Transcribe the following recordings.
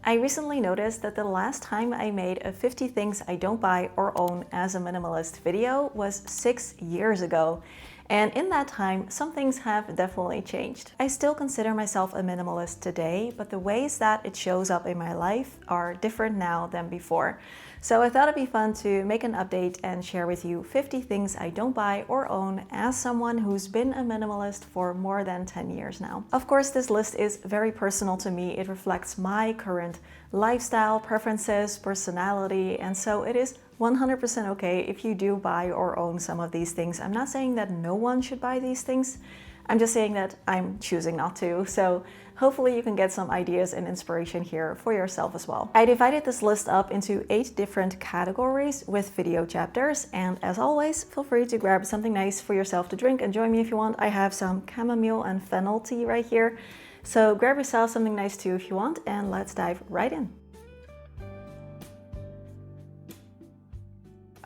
I recently noticed that the last time I made a 50 things I don't buy or own as a minimalist video was 6 years ago. And in that time, some things have definitely changed. I still consider myself a minimalist today, but the ways that it shows up in my life are different now than before. So I thought it'd be fun to make an update and share with you 50 things I don't buy or own as someone who's been a minimalist for more than 10 years now. Of course, this list is very personal to me. It reflects my current lifestyle, preferences, personality, and so it is 100% okay if you do buy or own some of these things. I'm not saying that no one should buy these things. I'm just saying that I'm choosing not to. So hopefully you can get some ideas and inspiration here for yourself as well. I divided this list up into 8 different categories with video chapters. And as always, feel free to grab something nice for yourself to drink and join me if you want. I have some chamomile and fennel tea right here. So grab yourself something nice too if you want, and let's dive right in.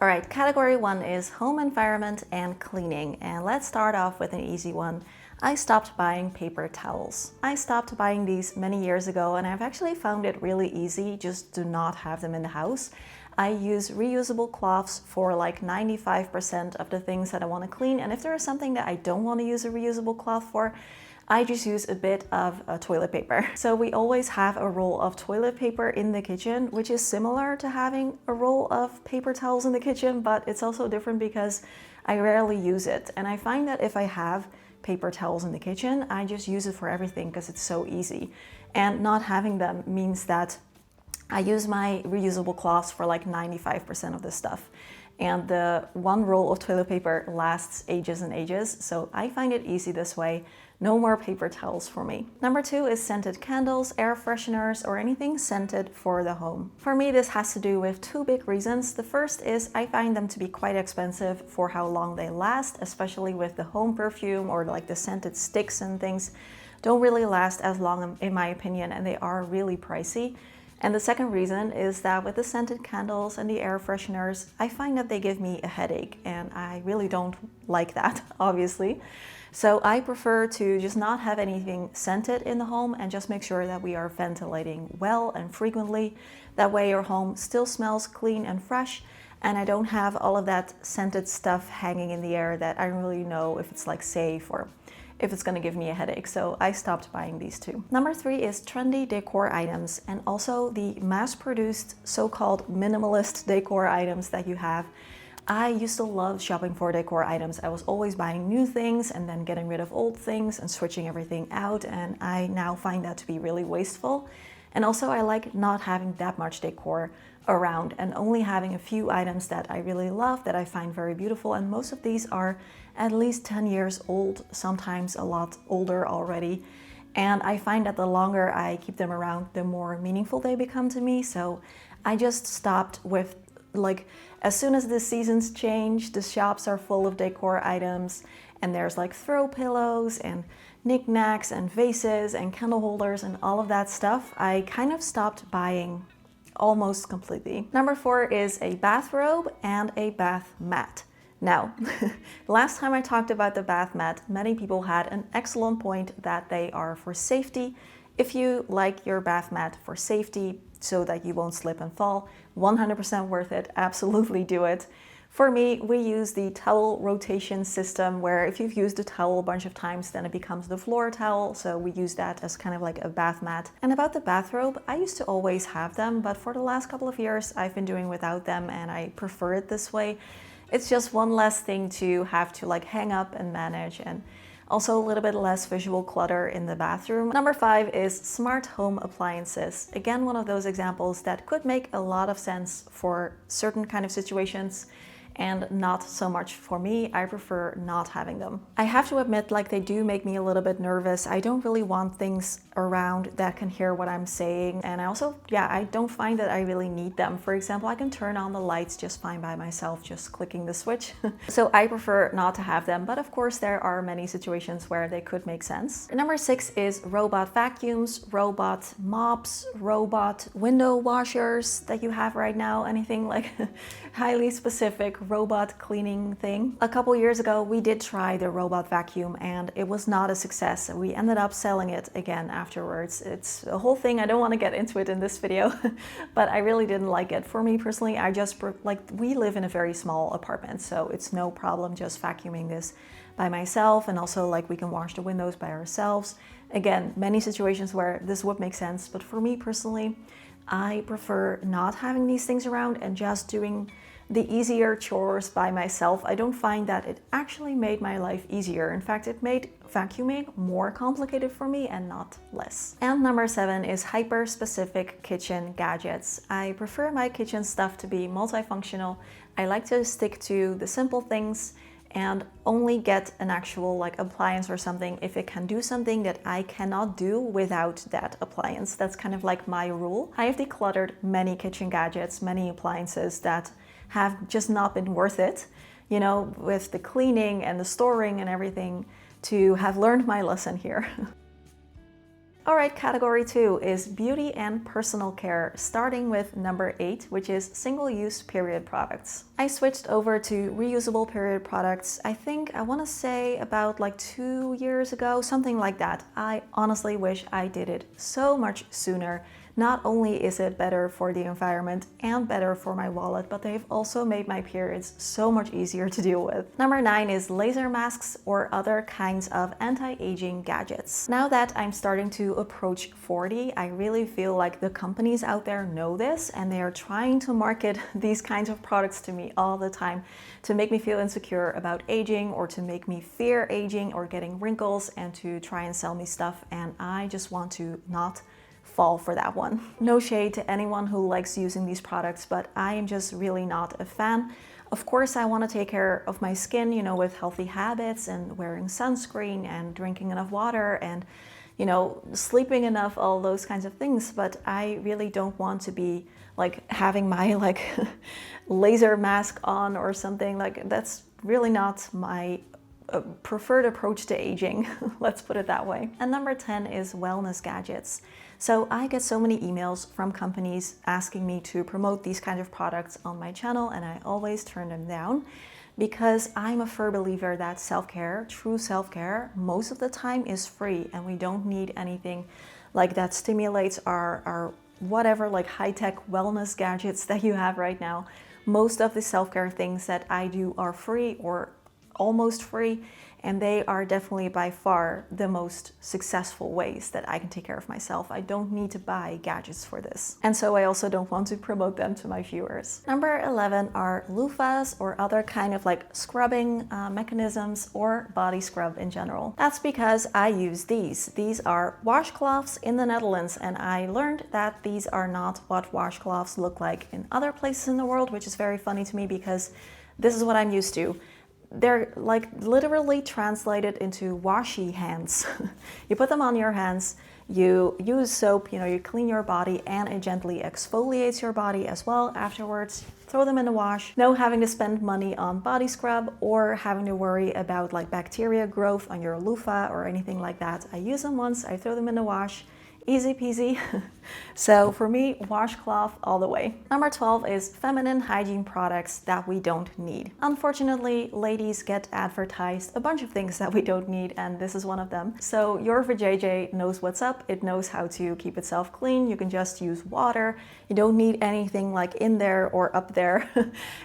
All right, category 1 is home environment and cleaning. And let's start off with an easy one. I stopped buying paper towels. I stopped buying these many years ago, and I've actually found it really easy just to not have them in the house. I use reusable cloths for like 95% of the things that I want to clean. And if there is something that I don't want to use a reusable cloth for, I just use a bit of toilet paper. So we always have a roll of toilet paper in the kitchen, which is similar to having a roll of paper towels in the kitchen, but it's also different because I rarely use it. And I find that if I have paper towels in the kitchen, I just use it for everything because it's so easy. And not having them means that I use my reusable cloths for like 95% of this stuff. And the one roll of toilet paper lasts ages and ages, so I find it easy this way. No more paper towels for me. Number 2 is scented candles, air fresheners, or anything scented for the home. For me, this has to do with 2 big reasons. The first is I find them to be quite expensive for how long they last, especially with the home perfume or like the scented sticks and things. Don't really last as long in my opinion, and they are really pricey. And the second reason is that with the scented candles and the air fresheners, I find that they give me a headache, and I really don't like that, obviously. So I prefer to just not have anything scented in the home and just make sure that we are ventilating well and frequently. That way your home still smells clean and fresh, and I don't have all of that scented stuff hanging in the air that I don't really know if it's like safe or if it's going to give me a headache. So I stopped buying these 2. Number 3 is trendy decor items, and also the mass-produced so-called minimalist decor items that you have. I used to love shopping for decor items. I was always buying new things and then getting rid of old things and switching everything out, and I now find that to be really wasteful. And also I like not having that much decor around and only having a few items that I really love, that I find very beautiful, and most of these are at least 10 years old, sometimes a lot older already. And I find that the longer I keep them around, the more meaningful they become to me. So I just stopped with, like, as soon as the seasons change, the shops are full of decor items, and there's like throw pillows and knickknacks and vases and candle holders and all of that stuff. I kind of stopped buying almost completely. Number 4 is a bathrobe and a bath mat. Now, last time I talked about the bath mat, many people had an excellent point that they are for safety. If you like your bath mat for safety so that you won't slip and fall, 100% worth it, absolutely do it. For me, we use the towel rotation system where if you've used a towel a bunch of times, then it becomes the floor towel. So we use that as kind of like a bath mat. And about the bathrobe, I used to always have them, but for the last couple of years, I've been doing without them, and I prefer it this way. It's just one less thing to have to like hang up and manage, and also a little bit less visual clutter in the bathroom. Number 5 is smart home appliances. Again, one of those examples that could make a lot of sense for certain kind of situations and not so much for me. I prefer not having them. I have to admit, like, they do make me a little bit nervous. I don't really want things around that can hear what I'm saying. And I also, I don't find that I really need them. For example, I can turn on the lights just fine by myself, just clicking the switch. So I prefer not to have them. But of course, there are many situations where they could make sense. Number 6 is robot vacuums, robot mops, robot window washers that you have right now. Anything like highly specific robot cleaning thing. A couple years ago, we did try the robot vacuum and it was not a success. We ended up selling it again afterwards. It's a whole thing. I don't want to get into it in this video, but I really didn't like it. For me personally, we live in a very small apartment, so it's no problem just vacuuming this by myself, and also like we can wash the windows by ourselves. Again, many situations where this would make sense, but for me personally, I prefer not having these things around and just doing the easier chores by myself. I don't find that it actually made my life easier. In fact, it made vacuuming more complicated for me and not less. And number 7 is hyper-specific kitchen gadgets. I prefer my kitchen stuff to be multifunctional. I like to stick to the simple things and only get an actual like appliance or something if it can do something that I cannot do without that appliance. That's kind of like my rule. I have decluttered many kitchen gadgets, many appliances that have just not been worth it, you know, with the cleaning and the storing and everything, to have learned my lesson here. All right, category 2 is beauty and personal care, starting with number 8, which is single-use period products. I switched over to reusable period products, I think, I want to say about like 2 years ago, something like that. I honestly wish I did it so much sooner. Not only is it better for the environment and better for my wallet, but they've also made my periods so much easier to deal with. Number 9 is laser masks or other kinds of anti-aging gadgets. Now that I'm starting to approach 40, I really feel like the companies out there know this and they are trying to market these kinds of products to me all the time to make me feel insecure about aging, or to make me fear aging or getting wrinkles, and to try and sell me stuff, and I just want to not fall for that one. No shade to anyone who likes using these products, but I am just really not a fan. Of course, I want to take care of my skin, you know, with healthy habits and wearing sunscreen and drinking enough water and, you know, sleeping enough, all those kinds of things. But I really don't want to be like having my like laser mask on or something. Like, that's really not my preferred approach to aging. Let's put it that way. And number 10 is wellness gadgets. So I get so many emails from companies asking me to promote these kinds of products on my channel, and I always turn them down because I'm a firm believer that self-care, true self-care, most of the time is free, and we don't need anything like that stimulates our whatever like high-tech wellness gadgets that you have right now. Most of the self-care things that I do are free or almost free, and they are definitely by far the most successful ways that I can take care of myself. I don't need to buy gadgets for this. And so I also don't want to promote them to my viewers. Number 11 are loofahs or other kind of like scrubbing mechanisms, or body scrub in general. That's because I use these. These are washcloths in the Netherlands, and I learned that these are not what washcloths look like in other places in the world, which is very funny to me because this is what I'm used to. They're like literally translated into washy hands. You put them on your hands, you use soap, you know, you clean your body, and it gently exfoliates your body as well afterwards. Throw them in the wash. No having to spend money on body scrub or having to worry about like bacteria growth on your loofah or anything like that. I use them once, I throw them in the wash. Easy peasy. So for me, washcloth all the way. Number 12 is feminine hygiene products that we don't need. Unfortunately, ladies get advertised a bunch of things that we don't need, and this is one of them. So your vajayjay knows what's up. It knows how to keep itself clean. You can just use water. You don't need anything like in there or up there.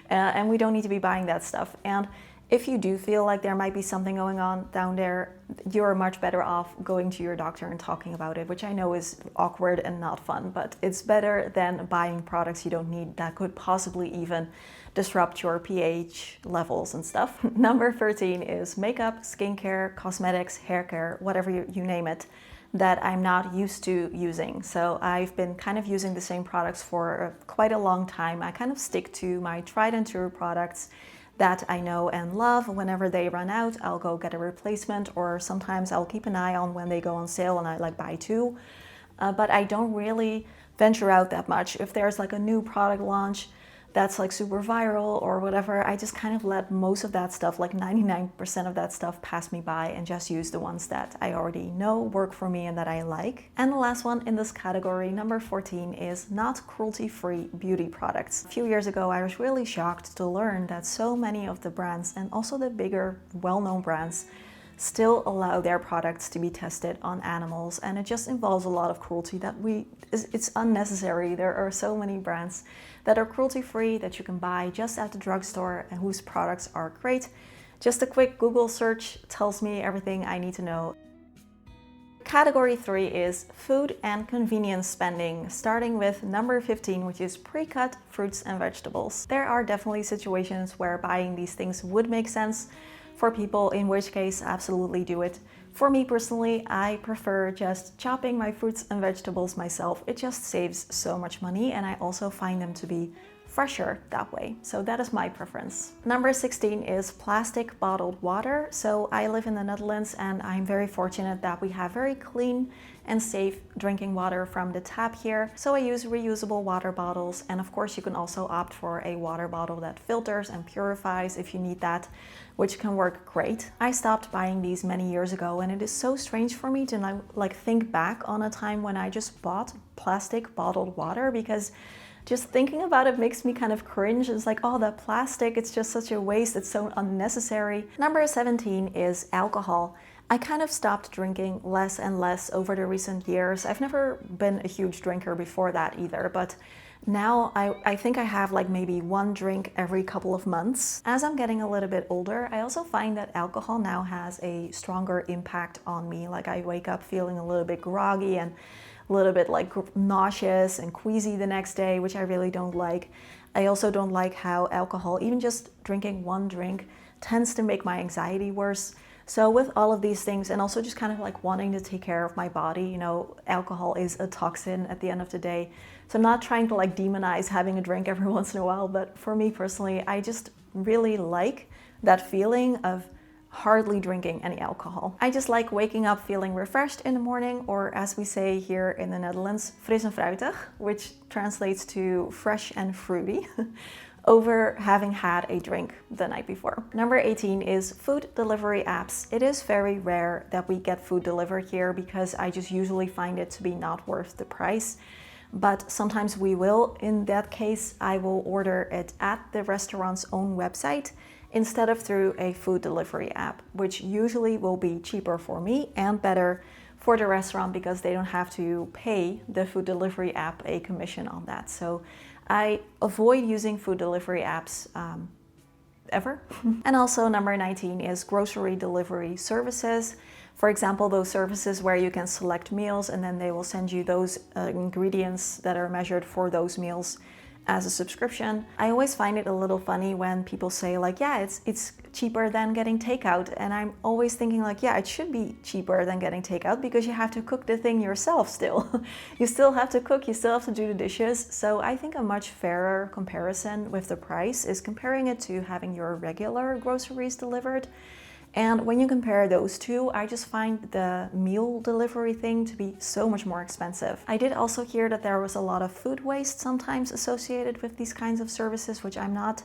And we don't need to be buying that stuff. And if you do feel like there might be something going on down there, you're much better off going to your doctor and talking about it, which I know is awkward and not fun, but it's better than buying products you don't need that could possibly even disrupt your pH levels and stuff. Number 13 is makeup, skincare, cosmetics, hair care, whatever you name it, that I'm not used to using. So I've been kind of using the same products for quite a long time. I kind of stick to my tried and true products that I know and love. Whenever they run out, I'll go get a replacement, or sometimes I'll keep an eye on when they go on sale and I like buy two. But I don't really venture out that much. If there's like a new product launch, that's like super viral or whatever. I just kind of let most of that stuff, like 99% of that stuff, pass me by and just use the ones that I already know work for me and that I like. And the last one in this category, number 14, is not cruelty-free beauty products. A few years ago, I was really shocked to learn that so many of the brands, and also the bigger, well-known brands, still allow their products to be tested on animals, and it just involves a lot of cruelty that it's unnecessary. There are so many brands that are cruelty-free that you can buy just at the drugstore and whose products are great. Just a quick Google search tells me everything I need to know. Category 3 is food and convenience spending, starting with number 15, which is pre-cut fruits and vegetables. There are definitely situations where buying these things would make sense for people, in which case absolutely do it. For me personally, I prefer just chopping my fruits and vegetables myself. It just saves so much money, and I also find them to be fresher that way. So that is my preference. Number 16 is plastic bottled water. So I live in the Netherlands, and I'm very fortunate that we have very clean and safe drinking water from the tap here. So I use reusable water bottles, and of course you can also opt for a water bottle that filters and purifies if you need that, which can work great. I stopped buying these many years ago, and it is so strange for me to like think back on a time when I just bought plastic bottled water, because just thinking about it makes me kind of cringe. It's like, oh, that plastic, it's just such a waste, it's so unnecessary. Number 17 is alcohol. I kind of stopped drinking less and less over the recent years. I've never been a huge drinker before that either, but now I think I have like maybe one drink every couple of months. As I'm getting a little bit older, I also find that alcohol now has a stronger impact on me. Like I wake up feeling a little bit groggy and a little bit like nauseous and queasy the next day, which I really don't like. I also don't like how alcohol, even just drinking one drink, tends to make my anxiety worse. So with all of these things, and also just kind of like wanting to take care of my body, you know, alcohol is a toxin at the end of the day. So I'm not trying to like demonize having a drink every once in a while, but for me personally, I just really like that feeling of hardly drinking any alcohol. I just like waking up feeling refreshed in the morning, or as we say here in the Netherlands, fris en fruitig, which translates to fresh and fruity, over having had a drink the night before. Number 18 is food delivery apps. It is very rare that we get food delivered here because I just usually find it to be not worth the price. But sometimes we will. In that case, I will order it at the restaurant's own website instead of through a food delivery app, which usually will be cheaper for me and better for the restaurant because they don't have to pay the food delivery app a commission on that. So I avoid using food delivery apps ever. And also number 19 is grocery delivery services. For example, those services where you can select meals and then they will send you those ingredients that are measured for those meals as a subscription. I always find it a little funny when people say like, yeah, it's cheaper than getting takeout. And I'm always thinking like, yeah, it should be cheaper than getting takeout because you have to cook the thing yourself still. You still have to cook, you still have to do the dishes. So I think a much fairer comparison with the price is comparing it to having your regular groceries delivered. And when you compare those two, I just find the meal delivery thing to be so much more expensive. I did also hear that there was a lot of food waste sometimes associated with these kinds of services, which I'm not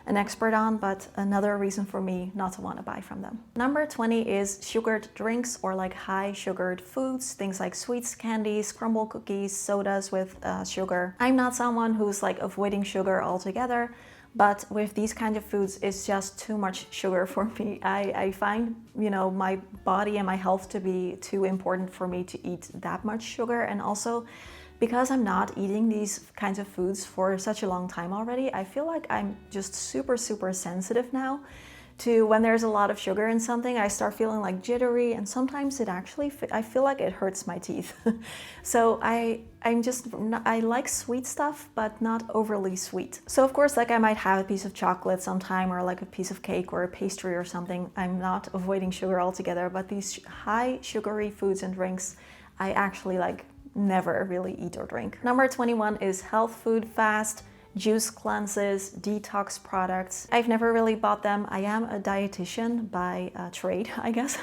an expert on, but another reason for me not to want to buy from them. Number 20 is sugared drinks or like high sugared foods, things like sweets, candies, crumble cookies, sodas with sugar. I'm not someone who's like avoiding sugar altogether, but with these kinds of foods, it's just too much sugar for me. I find, you know, my body and my health to be too important for me to eat that much sugar. And also, because I'm not eating these kinds of foods for such a long time already, I feel like I'm just super sensitive now to when there's a lot of sugar in something. I start feeling like jittery, and sometimes it actually, I feel like it hurts my teeth. So I like sweet stuff, but not overly sweet. So of course, like I might have a piece of chocolate sometime, or like a piece of cake or a pastry or something. I'm not avoiding sugar altogether, but these high sugary foods and drinks, I actually like never really eat or drink. Number 21 is health food fast. juice cleanses, detox products. I've never really bought them. I am a dietitian by trade, I guess.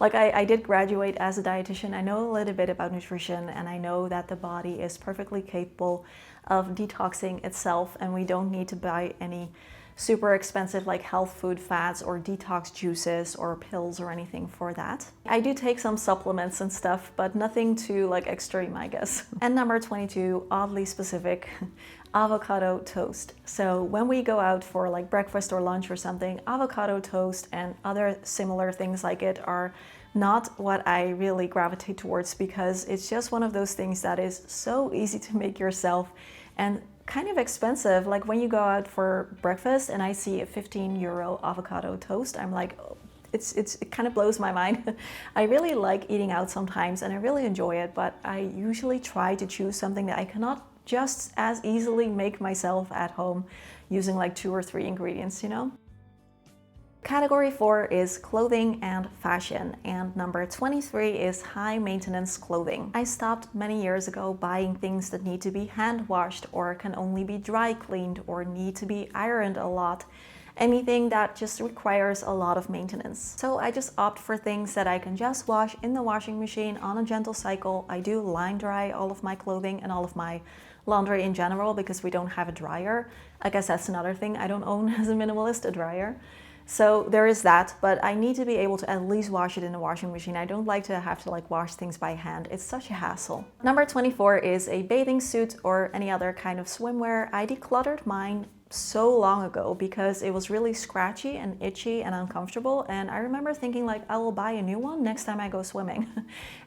Like I did graduate as a dietitian. I know a little bit about nutrition, and I know that the body is perfectly capable of detoxing itself, and we don't need to buy any super expensive like health food fads or detox juices or pills or anything for that. I do take some supplements and stuff, but nothing too like extreme, I guess. And number 22, oddly specific, avocado toast. So when we go out for like breakfast or lunch or something, avocado toast and other similar things like it are not what I really gravitate towards, because it's just one of those things that is so easy to make yourself and kind of expensive. Like when you go out for breakfast and I see a 15 euro avocado toast, I'm like, oh, it kind of blows my mind. I really like eating out sometimes and I really enjoy it, but I usually try to choose something that I cannot just as easily make myself at home using like 2 or 3 ingredients, you know? Category 4 is clothing and fashion, and number 23 is high maintenance clothing. I stopped many years ago buying things that need to be hand washed or can only be dry cleaned or need to be ironed a lot. Anything that just requires a lot of maintenance. So I just opt for things that I can just wash in the washing machine on a gentle cycle. I do line dry all of my clothing and all of my laundry in general because we don't have a dryer. I guess that's another thing I don't own as a minimalist, a dryer. So there is that, but I need to be able to at least wash it in the washing machine. I don't like to have to like wash things by hand. It's such a hassle. Number 24 is a bathing suit or any other kind of swimwear. I decluttered mine so long ago because it was really scratchy and itchy and uncomfortable, and I remember thinking like I will buy a new one next time I go swimming.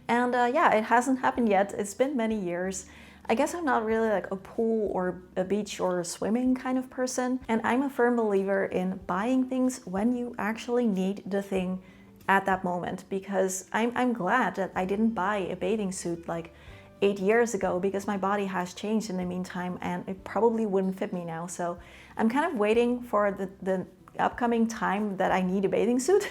And yeah, it hasn't happened yet. It's been many years. I guess I'm not really like a pool or a beach or a swimming kind of person, and I'm a firm believer in buying things when you actually need the thing at that moment, because I'm glad that I didn't buy a bathing suit like 8 years ago, because my body has changed in the meantime and it probably wouldn't fit me now. So I'm kind of waiting for the upcoming time that I need a bathing suit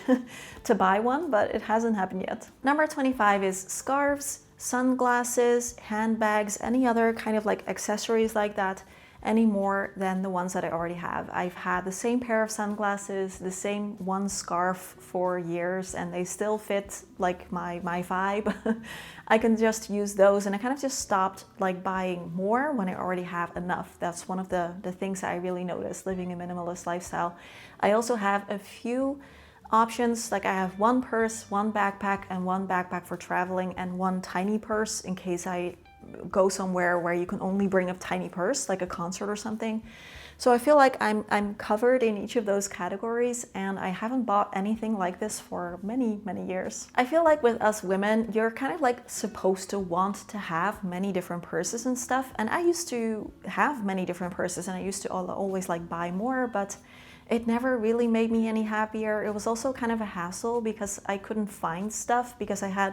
to buy one, but it hasn't happened yet. Number 25 is scarves, sunglasses, handbags, any other kind of like accessories like that, any more than the ones that I already have. I've had the same pair of sunglasses, the same one scarf for years, and they still fit like my vibe. I can just use those, and I kind of just stopped like buying more when I already have enough. That's one of the things that I really noticed living a minimalist lifestyle. I also have a few options, like I have one purse, one backpack, and one backpack for traveling, and one tiny purse in case I go somewhere where you can only bring a tiny purse, like a concert or something. So I feel like I'm covered in each of those categories, and I haven't bought anything like this for many years. I feel like with us women, you're kind of like supposed to want to have many different purses and stuff, and I used to have many different purses and I used to always like buy more, but it never really made me any happier. It was also kind of a hassle because I couldn't find stuff because I had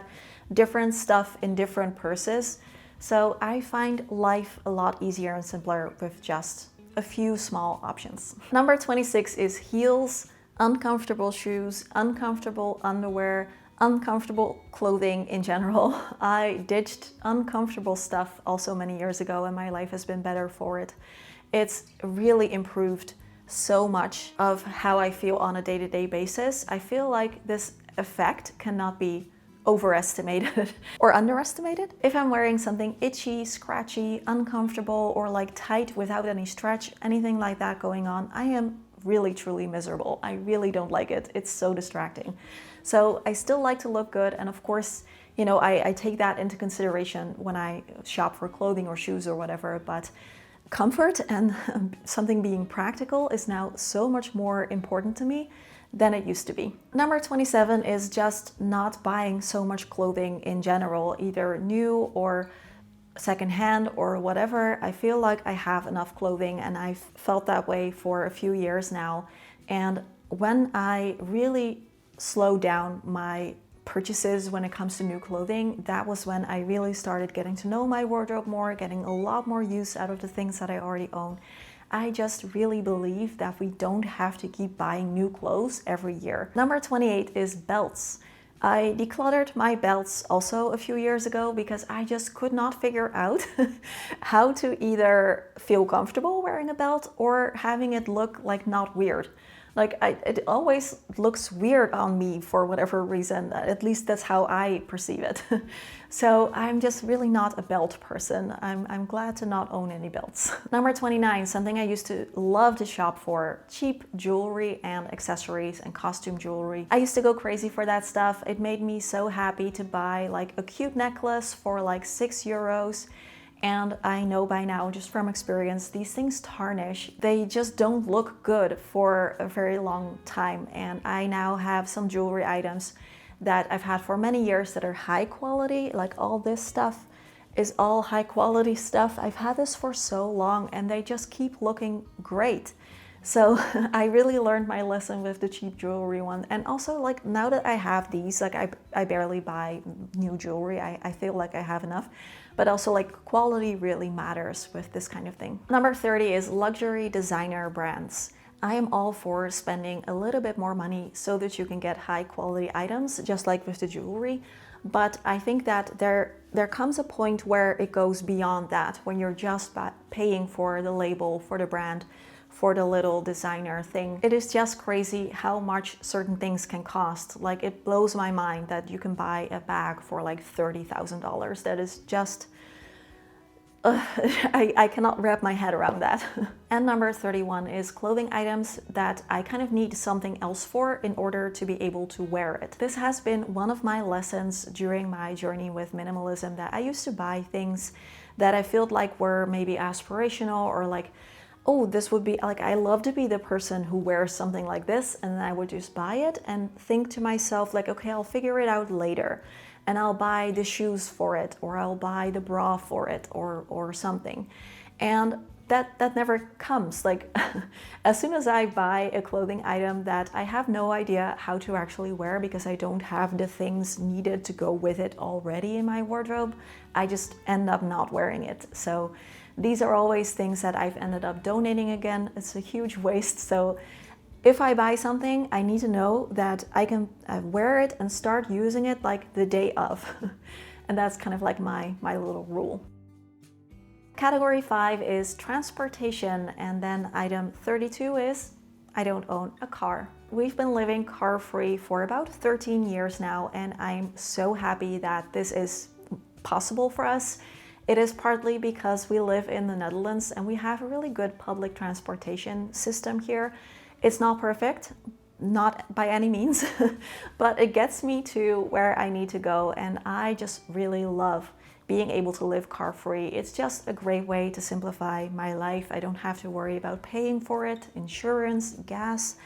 different stuff in different purses. So I find life a lot easier and simpler with just a few small options. Number 26 is heels, uncomfortable shoes, uncomfortable underwear, uncomfortable clothing in general. I ditched uncomfortable stuff also many years ago, and my life has been better for it. It's really improved so much of how I feel on a day-to-day basis. I feel like this effect cannot be overestimated or underestimated. If I'm wearing something itchy, scratchy, uncomfortable, or like tight without any stretch, anything like that going on, I am really truly miserable. I really don't like it. It's so distracting. So I still like to look good, and of course, you know, I take that into consideration when I shop for clothing or shoes or whatever, but comfort and something being practical is now so much more important to me than it used to be. Number 27 is just not buying so much clothing in general, either new or secondhand or whatever. I feel like I have enough clothing, and I've felt that way for a few years now. And when I really slowed down my purchases when it comes to new clothing, that was when I really started getting to know my wardrobe more, getting a lot more use out of the things that I already own. I just really believe that we don't have to keep buying new clothes every year. Number 28 is belts. I decluttered my belts also a few years ago because I just could not figure out how to either feel comfortable wearing a belt or having it look like not weird. Like it always looks weird on me for whatever reason. At least that's how I perceive it. So I'm just really not a belt person. I'm glad to not own any belts. Number 29, something I used to love to shop for: cheap jewelry and accessories and costume jewelry. I used to go crazy for that stuff. It made me so happy to buy like a cute necklace for like €6. And I know by now, just from experience, these things tarnish. They just don't look good for a very long time. And I now have some jewelry items that I've had for many years that are high quality. Like all this stuff is all high quality stuff. I've had this for so long and they just keep looking great. So I really learned my lesson with the cheap jewelry one. And also, like, now that I have these, like I barely buy new jewelry. I feel like I have enough. But also, like, quality really matters with this kind of thing. Number 30 is luxury designer brands. I am all for spending a little bit more money so that you can get high quality items, just like with the jewelry. But I think that there comes a point where it goes beyond that, when you're just paying for the label, for the brand, for the little designer thing. It is just crazy how much certain things can cost. Like, it blows my mind that you can buy a bag for like $30,000. That is just, I cannot wrap my head around that. And number 31 is clothing items that I kind of need something else for in order to be able to wear it. This has been one of my lessons during my journey with minimalism, that I used to buy things that I felt like were maybe aspirational, or like, oh, this would be like, I love to be the person who wears something like this, and then I would just buy it and think to myself like, okay, I'll figure it out later, and I'll buy the shoes for it, or I'll buy the bra for it, or something. And that never comes. Like, as soon as I buy a clothing item that I have no idea how to actually wear because I don't have the things needed to go with it already in my wardrobe, I just end up not wearing it. So these are always things that I've ended up donating again. It's a huge waste. So if I buy something, I need to know that I can wear it and start using it like the day of. And that's kind of like my little rule. Category 5 is transportation, and then item 32 is I don't own a car. We've been living car-free for about 13 years now, and I'm so happy that this is possible for us. It is partly because we live in the Netherlands and we have a really good public transportation system here. It's not perfect, not by any means, but it gets me to where I need to go, and I just really love being able to live car-free. It's just a great way to simplify my life. I don't have to worry about paying for it, insurance, gas,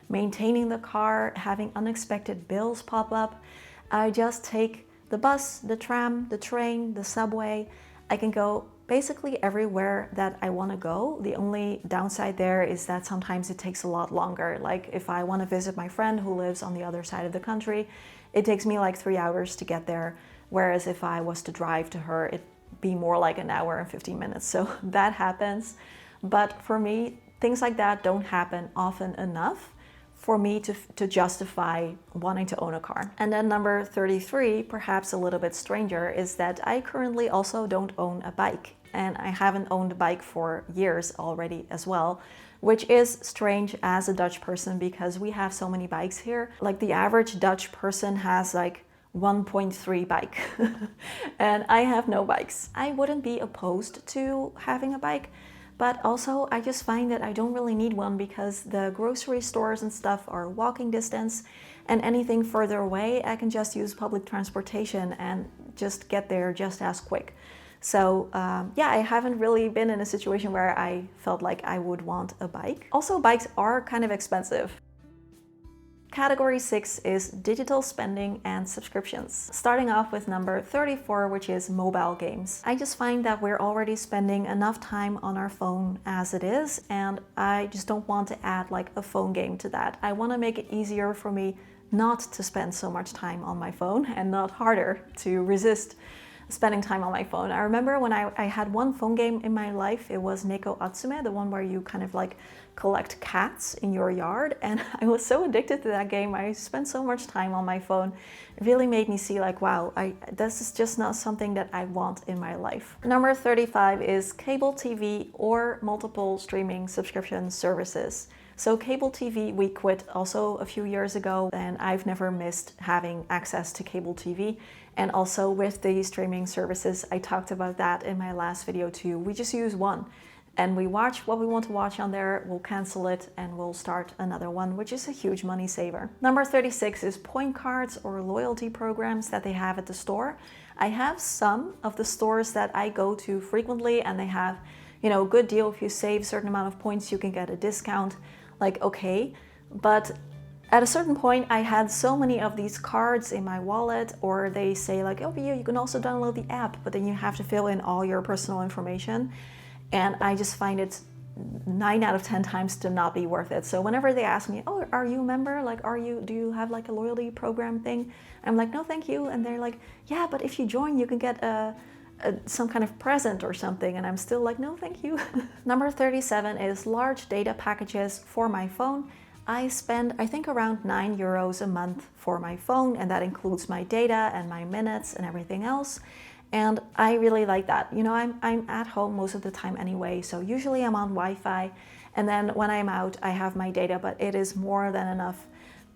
maintaining the car, having unexpected bills pop up. I just take the bus, the tram, the train, the subway. I can go basically everywhere that I want to go. The only downside there is that sometimes it takes a lot longer. Like, if I want to visit my friend who lives on the other side of the country, it takes me like 3 hours to get there. Whereas if I was to drive to her, it'd be more like an hour and 15 minutes. So that happens. But for me, things like that don't happen often enough for me to justify wanting to own a car. And then number 33, perhaps a little bit stranger, is that I currently also don't own a bike. And I haven't owned a bike for years already as well, which is strange as a Dutch person because we have so many bikes here. Like, the average Dutch person has like 1.3 bike and I have no bikes. I wouldn't be opposed to having a bike, but also I just find that I don't really need one because the grocery stores and stuff are walking distance, and anything further away I can just use public transportation and just get there just as quick. So yeah, I haven't really been in a situation where I felt like I would want a bike. Also, bikes are kind of expensive. Category 6 is digital spending and subscriptions. Starting off with number 34, which is mobile games. I just find that we're already spending enough time on our phone as it is, and I just don't want to add like a phone game to that. I want to make it easier for me not to spend so much time on my phone and not harder to resist spending time on my phone. I remember when I had one phone game in my life. It was Neko Atsume, the one where you kind of like collect cats in your yard, and I was so addicted to that game. I spent so much time on my phone. It really made me see like, wow, this is just not something that I want in my life. Number 35 is cable TV or multiple streaming subscription services. So cable TV we quit also a few years ago, and I've never missed having access to cable TV. And also with the streaming services, I talked about that in my last video too. We just use one and we watch what we want to watch on there, we'll cancel it and we'll start another one, which is a huge money saver. Number 36 is point cards or loyalty programs that they have at the store. I have some of the stores that I go to frequently, and they have, you know, a good deal. If you save a certain amount of points, you can get a discount. Like, okay, but at a certain point I had so many of these cards in my wallet, or they say like, oh yeah, you can also download the app, but then you have to fill in all your personal information. And I just find it 9 out of 10 times to not be worth it. So whenever they ask me, oh, are you a member? Like, do you have like a loyalty program thing? I'm like, no, thank you. And they're like, yeah, but if you join, you can get some kind of present or something. And I'm still like, no, thank you. Number 37 is large data packages for my phone. I spend, I think, around €9 a month for my phone, and that includes my data and my minutes and everything else. And I really like that. You know, I'm at home most of the time anyway, so usually I'm on Wi-Fi, and then when I'm out, I have my data, but it is more than enough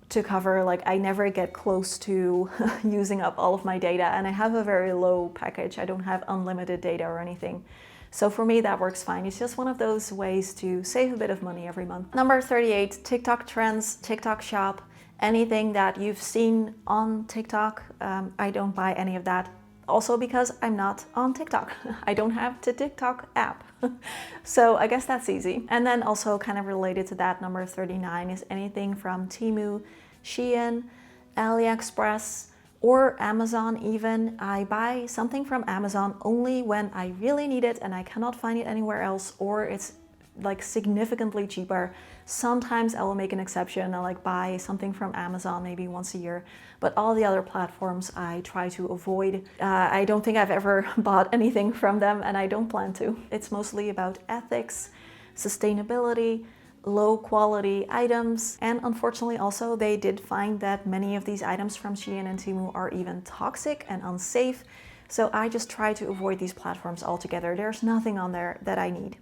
to cover, like, I never get close to using up all of my data, and I have a very low package. I don't have unlimited data or anything. So for me, that works fine. It's just one of those ways to save a bit of money every month. Number 38, TikTok trends, TikTok shop, anything that you've seen on TikTok. I don't buy any of that. Also because I'm not on TikTok. I don't have the TikTok app. So I guess that's easy. And then also kind of related to that, number 39 is anything from Temu, Shein, AliExpress, or Amazon even. I buy something from Amazon only when I really need it and I cannot find it anywhere else, or it's like significantly cheaper. Sometimes I will make an exception. I like buy something from Amazon maybe once a year, but all the other platforms I try to avoid. I don't think I've ever bought anything from them, and I don't plan to. It's mostly about ethics, sustainability, low quality items, and unfortunately also they did find that many of these items from Shein and Temu are even toxic and unsafe. So I just try to avoid these platforms altogether. There's nothing on there that I need.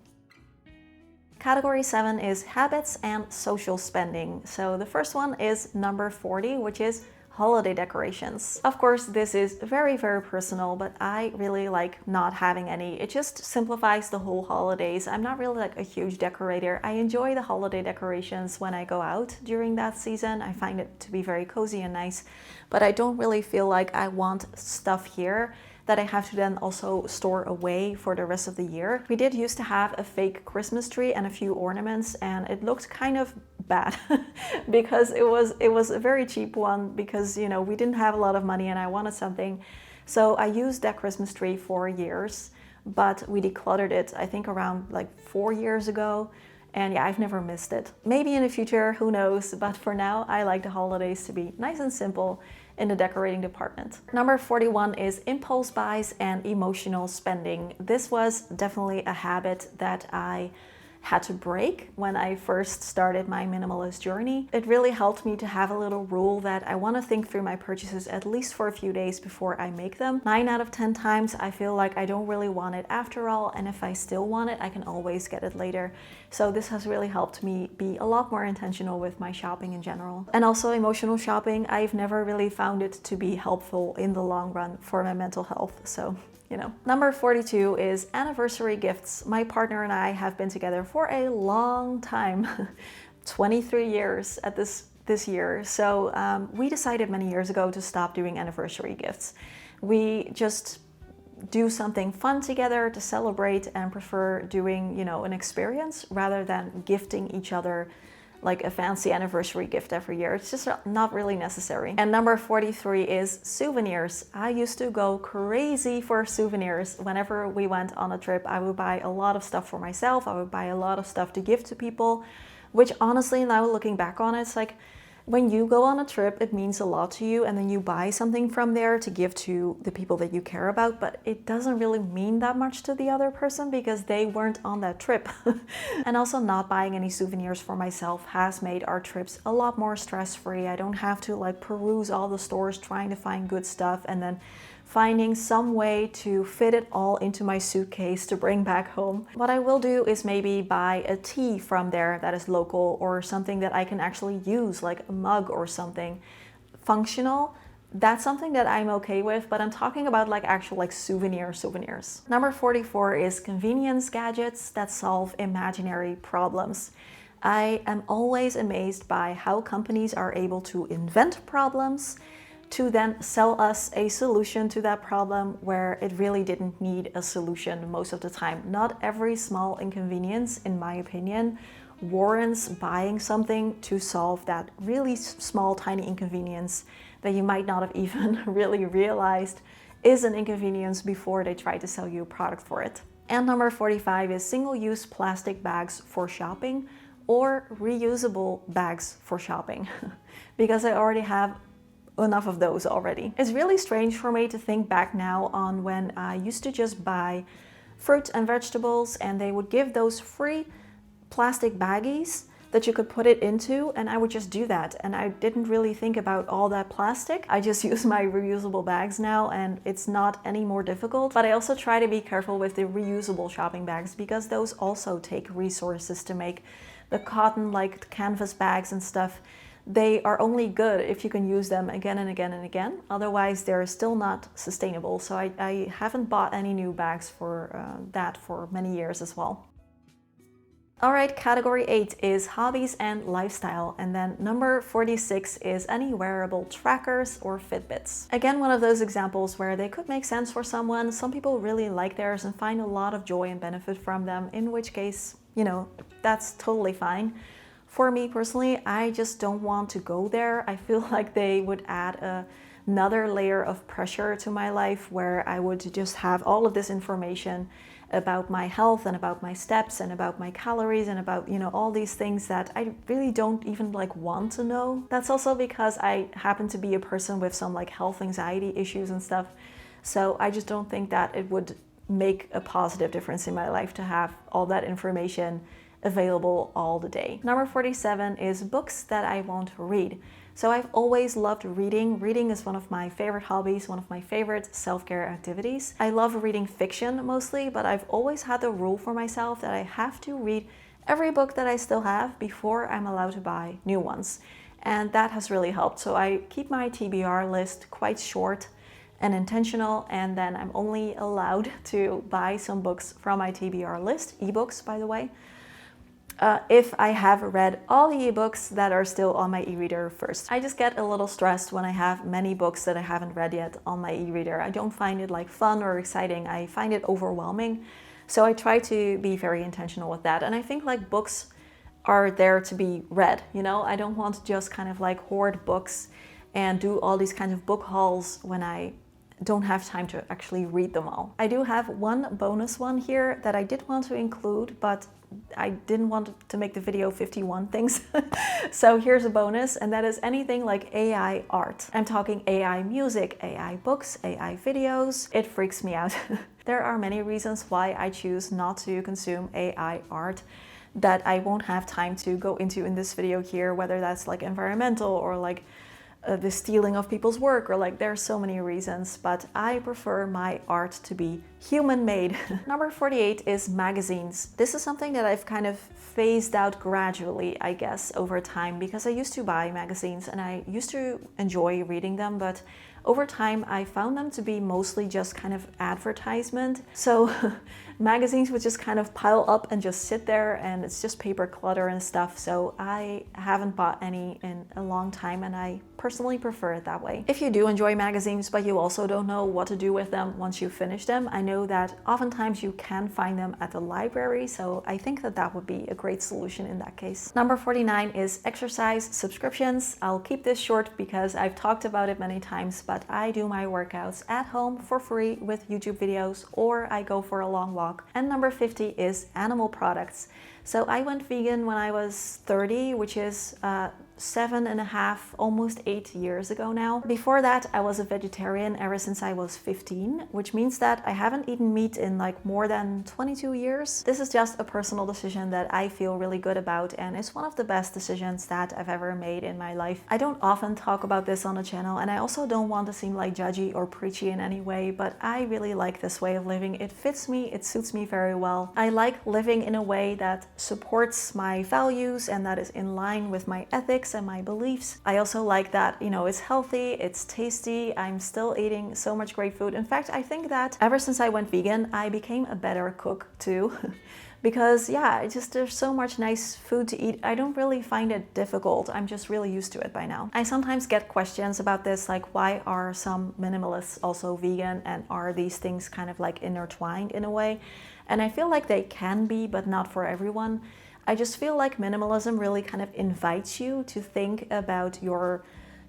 Category 7 is habits and social spending. So the first one is number 40, which is holiday decorations. Of course, this is very, very personal, but I really like not having any. It just simplifies the whole holidays. I'm not really like a huge decorator. I enjoy the holiday decorations when I go out during that season. I find it to be very cozy and nice, but I don't really feel like I want stuff here that I have to then also store away for the rest of the year. We did used to have a fake Christmas tree and a few ornaments, and it looked kind of bad because it was a very cheap one, because, you know, we didn't have a lot of money and I wanted something. So I used that Christmas tree for years, but we decluttered it, I think around like 4 years ago. And yeah, I've never missed it. Maybe in the future, who knows? But for now, I like the holidays to be nice and simple in the decorating department. Number 41 is impulse buys and emotional spending. This was definitely a habit that I had to break when I first started my minimalist journey. It really helped me to have a little rule that I want to think through my purchases at least for a few days before I make them. 9 out of 10 times I feel like I don't really want it after all, and if I still want it, I can always get it later. So this has really helped me be a lot more intentional with my shopping in general. And also emotional shopping, I've never really found it to be helpful in the long run for my mental health. So, you know. Number 42 is anniversary gifts. My partner and I have been together for a long time, 23 years at this year. So we decided many years ago to stop doing anniversary gifts. We just do something fun together to celebrate and prefer doing, you know, an experience rather than gifting each other like a fancy anniversary gift every year. It's just not really necessary. And number 43 is souvenirs. I used to go crazy for souvenirs. Whenever we went on a trip, I would buy a lot of stuff for myself. I would buy a lot of stuff to give to people, which honestly, now looking back on it, it's like, When you go on a trip, it means a lot to you, and then you buy something from there to give to the people that you care about, but it doesn't really mean that much to the other person because they weren't on that trip. And also, not buying any souvenirs for myself has made our trips a lot more stress-free. I don't have to like peruse all the stores trying to find good stuff and then finding some way to fit it all into my suitcase to bring back home. What I will do is maybe buy a tea from there that is local, or something that I can actually use, like a mug or something functional. That's something that I'm okay with, but I'm talking about like actual like souvenirs. Number 44 is convenience gadgets that solve imaginary problems. I am always amazed by how companies are able to invent problems to then sell us a solution to that problem where it really didn't need a solution most of the time. Not every small inconvenience, in my opinion, warrants buying something to solve that really small, tiny inconvenience that you might not have even really realized is an inconvenience before they try to sell you a product for it. And number 45 is single-use plastic bags for shopping or reusable bags for shopping because I already have enough of those already. It's really strange for me to think back now on when I used to just buy fruit and vegetables and they would give those free plastic baggies that you could put it into, and I would just do that, and I didn't really think about all that plastic. I just use my reusable bags now and it's not any more difficult. But I also try to be careful with the reusable shopping bags because those also take resources to make. The cotton like canvas bags and stuff, they are only good if you can use them again and again and again. Otherwise, they're still not sustainable. So I haven't bought any new bags for that for many years as well. All right, category 8 is hobbies and lifestyle. And then number 46 is any wearable trackers or Fitbits. Again, one of those examples where they could make sense for someone. Some people really like theirs and find a lot of joy and benefit from them, in which case, you know, that's totally fine. For me personally, I just don't want to go there. I feel like they would add another layer of pressure to my life where I would just have all of this information about my health and about my steps and about my calories and about, you know, all these things that I really don't even like want to know. That's also because I happen to be a person with some like health anxiety issues and stuff. So I just don't think that it would make a positive difference in my life to have all that information available all the day. Number 47 is books that I won't read. So I've always loved reading. Reading is one of my favorite hobbies, one of my favorite self-care activities. I love reading fiction mostly, but I've always had the rule for myself that I have to read every book that I still have before I'm allowed to buy new ones. And that has really helped. So I keep my TBR list quite short and intentional, and then I'm only allowed to buy some books from my TBR list, ebooks by the way, if I have read all the ebooks that are still on my e-reader first. I just get a little stressed when I have many books that I haven't read yet on my e-reader. I don't find it like fun or exciting. I find it overwhelming. So I try to be very intentional with that. And I think like books are there to be read, you know? I don't want to just kind of like hoard books and do all these kinds of book hauls when I don't have time to actually read them all. I do have one bonus one here that I did want to include, but I didn't want to make the video 51 things. So here's a bonus, and that is anything like AI art. I'm talking AI music, AI books, AI videos. It freaks me out. There are many reasons why I choose not to consume AI art that I won't have time to go into in this video here, whether that's like environmental or like the stealing of people's work, or like there's so many reasons, but I prefer my art to be human-made. Number 48 is magazines. This is something that I've kind of phased out gradually, I guess, over time, because I used to buy magazines and I used to enjoy reading them, but over time I found them to be mostly just kind of advertisement. So magazines would just kind of pile up and just sit there, and it's just paper clutter and stuff. So I haven't bought any in a long time, and I personally prefer it that way. If you do enjoy magazines but you also don't know what to do with them once you finish them, I know that oftentimes you can find them at the library, so I think that that would be a great solution in that case. Number 49 is exercise subscriptions. I'll keep this short because I've talked about it many times, but I do my workouts at home for free with YouTube videos, or I go for a long walk. And number 50 is animal products. So I went vegan when I was 30, which is 7.5, almost 8 years ago now. Before that, I was a vegetarian ever since I was 15, which means that I haven't eaten meat in like more than 22 years. This is just a personal decision that I feel really good about, and it's one of the best decisions that I've ever made in my life. I don't often talk about this on the channel, and I also don't want to seem like judgy or preachy in any way, but I really like this way of living. It fits me, it suits me very well. I like living in a way that supports my values and that is in line with my ethics and my beliefs. I also like that, you know, it's healthy, it's tasty, I'm still eating so much great food. In fact, I think that ever since I went vegan, I became a better cook too. Because yeah, there's so much nice food to eat. I don't really find it difficult. I'm just really used to it by now. I sometimes get questions about this, like why are some minimalists also vegan, and are these things kind of like intertwined in a way? And I feel like they can be, but not for everyone. I just feel like minimalism really kind of invites you to think about your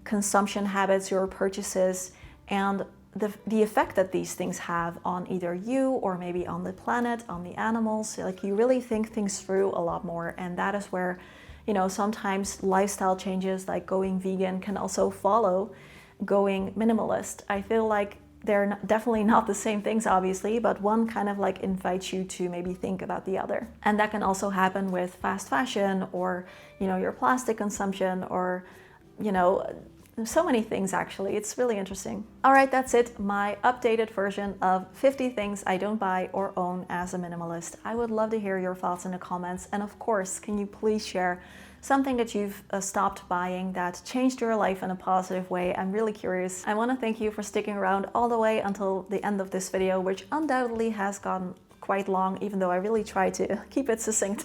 consumption habits, your purchases, and the effect that these things have on either you or maybe on the planet, on the animals. Like you really think things through a lot more, and that is where, you know, sometimes lifestyle changes like going vegan can also follow going minimalist. I feel like they're definitely not the same things, obviously, but one kind of like invites you to maybe think about the other. And that can also happen with fast fashion, or, you know, your plastic consumption, or, you know, so many things actually. It's really interesting. All right, that's it. My updated version of 50 things I don't buy or own as a minimalist. I would love to hear your thoughts in the comments. And of course, can you please share something that you've stopped buying that changed your life in a positive way? I'm really curious. I want to thank you for sticking around all the way until the end of this video, which undoubtedly has gone quite long, even though I really try to keep it succinct.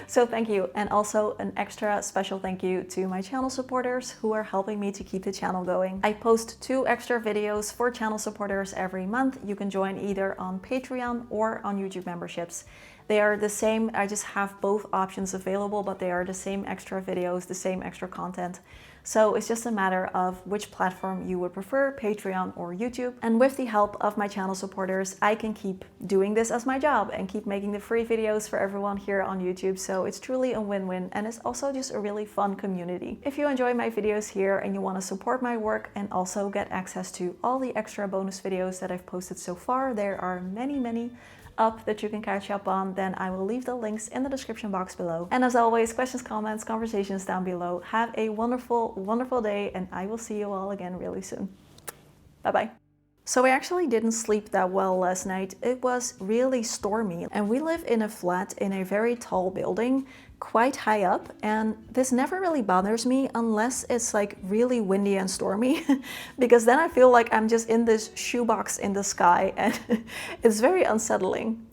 So thank you. And also an extra special thank you to my channel supporters who are helping me to keep the channel going. I post 2 extra videos for channel supporters every month. You can join either on Patreon or on YouTube memberships. They are the same, I just have both options available, but they are the same extra videos, the same extra content. So it's just a matter of which platform you would prefer, Patreon or YouTube. And with the help of my channel supporters, I can keep doing this as my job and keep making the free videos for everyone here on YouTube. So it's truly a win-win, and it's also just a really fun community. If you enjoy my videos here and you want to support my work and also get access to all the extra bonus videos that I've posted so far, there are many up that you can catch up on, then I will leave the links in the description box below. And as always, questions, comments, conversations down below. Have a wonderful, wonderful day, and I will see you all again really soon. Bye-bye. So I actually didn't sleep that well last night. It was really stormy, and we live in a flat in a very tall building, quite high up, and this never really bothers me unless it's like really windy and stormy, because then I feel like I'm just in this shoebox in the sky, and it's very unsettling.